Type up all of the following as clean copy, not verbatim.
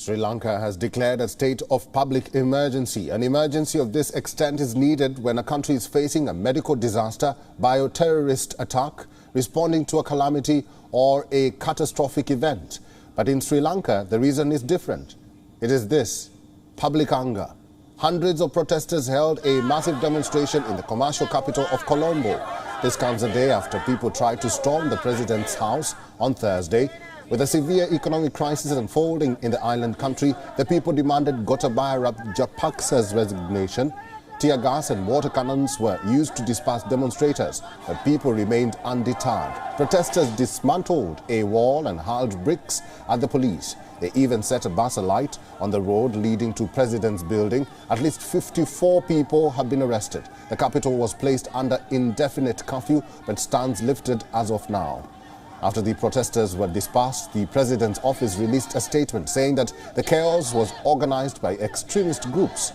Sri Lanka has declared a state of public emergency. An emergency of this extent is needed when a country is facing a medical disaster, bioterrorist attack, responding to a calamity or a catastrophic event. But in Sri Lanka, the reason is different. It is this: public anger. Hundreds of protesters held a massive demonstration in the commercial capital of Colombo. This comes a day after people tried to storm the president's house on Thursday. With a severe economic crisis unfolding in the island country, the people demanded Gotabaya Rajapaksa's resignation. Tear gas and water cannons were used to disperse demonstrators, but people remained undeterred. Protesters dismantled a wall and hurled bricks at the police. They even set a bus alight on the road leading to President's building. At least 54 people have been arrested. The capital was placed under indefinite curfew, but stands lifted as of now. After the protesters were dispersed, the president's office released a statement saying that the chaos was organized by extremist groups.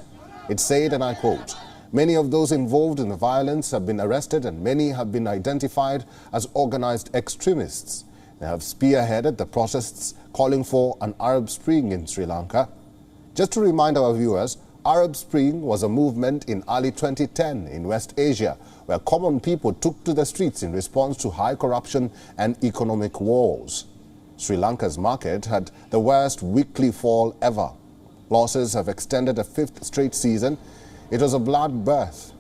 It said, and I quote, "Many of those involved in the violence have been arrested and many have been identified as organized extremists. They have spearheaded the protests calling for an Arab Spring in Sri Lanka." Just to remind our viewers, Arab Spring was a movement in early 2010 in West Asia, where common people took to the streets in response to high corruption and economic woes. Sri Lanka's market had the worst weekly fall ever. Losses have extended a fifth straight season. It was a bloodbath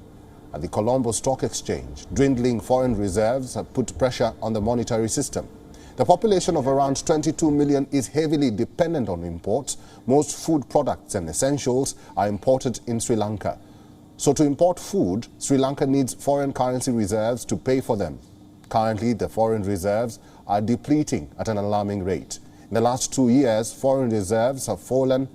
at the Colombo Stock Exchange. Dwindling foreign reserves have put pressure on the monetary system. The population of around 22 million is heavily dependent on imports. Most food products and essentials are imported in Sri Lanka. So to import food, Sri Lanka needs foreign currency reserves to pay for them. Currently, the foreign reserves are depleting at an alarming rate. In the last 2 years, foreign reserves have fallen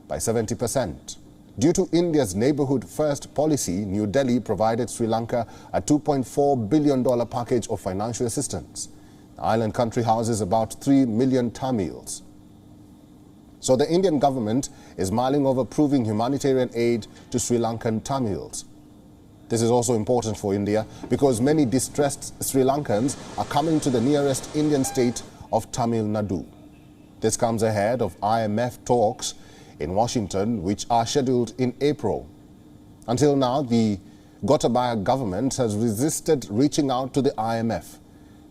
by 70%. Due to India's neighborhood first policy, New Delhi provided Sri Lanka a $2.4 billion package of financial assistance. The island country houses about 3 million Tamils. So the Indian government is mulling over proving humanitarian aid to Sri Lankan Tamils. This is also important for India because many distressed Sri Lankans are coming to the nearest Indian state of Tamil Nadu. This comes ahead of IMF talks in Washington, which are scheduled in April. Until now, the Gotabaya government has resisted reaching out to the IMF.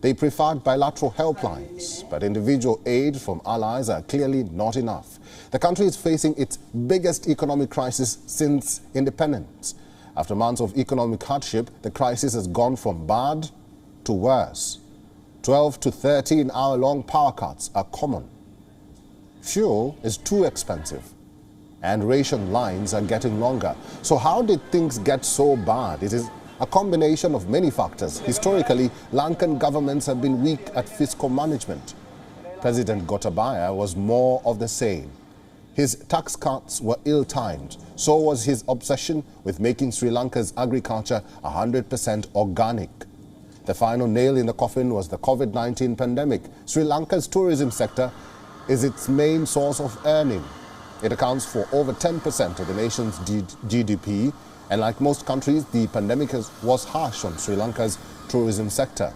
They preferred bilateral helplines, but individual aid from allies are clearly not enough. The country is facing its biggest economic crisis since independence. After months of economic hardship, the crisis has gone from bad to worse. 12 to 13-hour-long power cuts are common. Fuel is too expensive, and ration lines are getting longer. So how did things get so bad? It is a combination of many factors. Historically, Lankan governments have been weak at fiscal management. President Gotabaya was more of the same. His tax cuts were ill-timed. So was his obsession with making Sri Lanka's agriculture 100% organic. The final nail in the coffin was the COVID-19 pandemic. Sri Lanka's tourism sector is its main source of earning. It accounts for over 10% of the nation's GDP. And like most countries, the pandemic was harsh on Sri Lanka's tourism sector.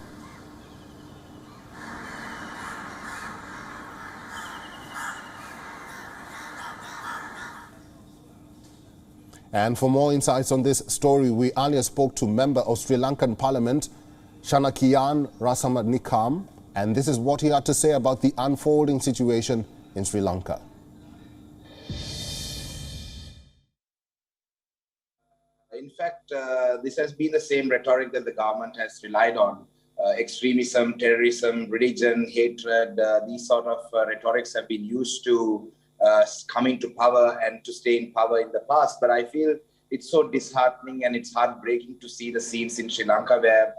And for more insights on this story, we earlier spoke to member of Sri Lankan Parliament, Shanakian Rasamanikam, and this is what he had to say about the unfolding situation in Sri Lanka. In fact, this has been the same rhetoric that the government has relied on. Extremism, terrorism, religion, hatred, these sort of rhetorics have been used to coming to power and to stay in power in the past. But I feel it's so disheartening and it's heartbreaking to see the scenes in Sri Lanka where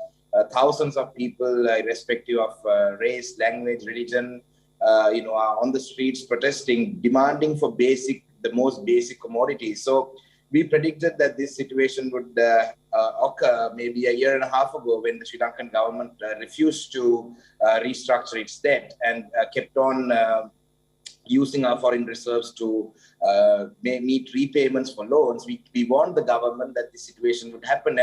thousands of people, irrespective of race, language, religion, are on the streets protesting, demanding for the most basic commodities. So we predicted that this situation would occur maybe a year and a half ago when the Sri Lankan government refused to restructure its debt and kept on using our foreign reserves to meet repayments for loans. We warned the government that this situation would happen,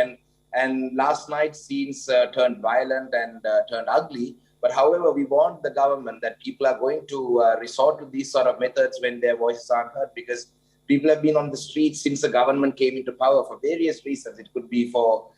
and last night scenes turned violent and turned ugly. But however, we warned the government that people are going to resort to these sort of methods when their voices aren't heard, because people have been on the streets since the government came into power for various reasons. It could be for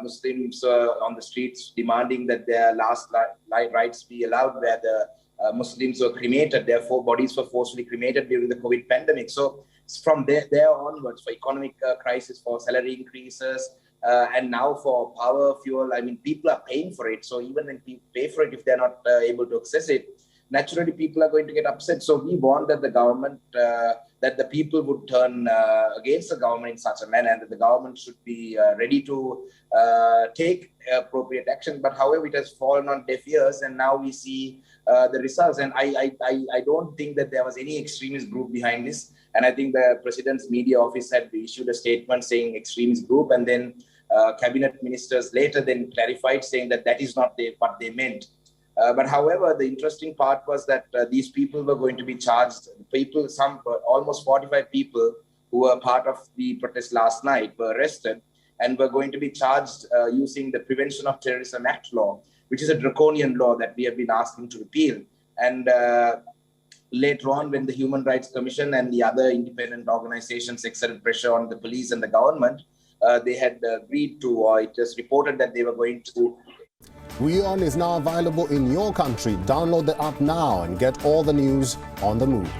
Muslims on the streets demanding that their last rites be allowed, where the Muslims were cremated, therefore bodies were forcibly cremated during the COVID pandemic. So from there onwards, for economic crisis, for salary increases, and now for power, fuel, I mean, people are paying for it. So even when people pay for it, if they're not able to access it, naturally people are going to get upset. So we warned that the government, that the people would turn against the government in such a manner, and that the government should be ready to take appropriate action. But however, it has fallen on deaf ears, and now we see the results. And I don't think that there was any extremist group behind this. And I think the president's media office had issued a statement saying extremist group, and then cabinet ministers later then clarified, saying that that is not what they meant. But however, the interesting part was that these people were going to be charged. Almost 45 people who were part of the protest last night were arrested and were going to be charged using the Prevention of Terrorism Act law, which is a draconian law that we have been asking to repeal. And later on, when the Human Rights Commission and the other independent organizations exerted pressure on the police and the government, they had agreed to, or it was reported that they were going to. WION is now available in your country. Download the app now and get all the news on the move.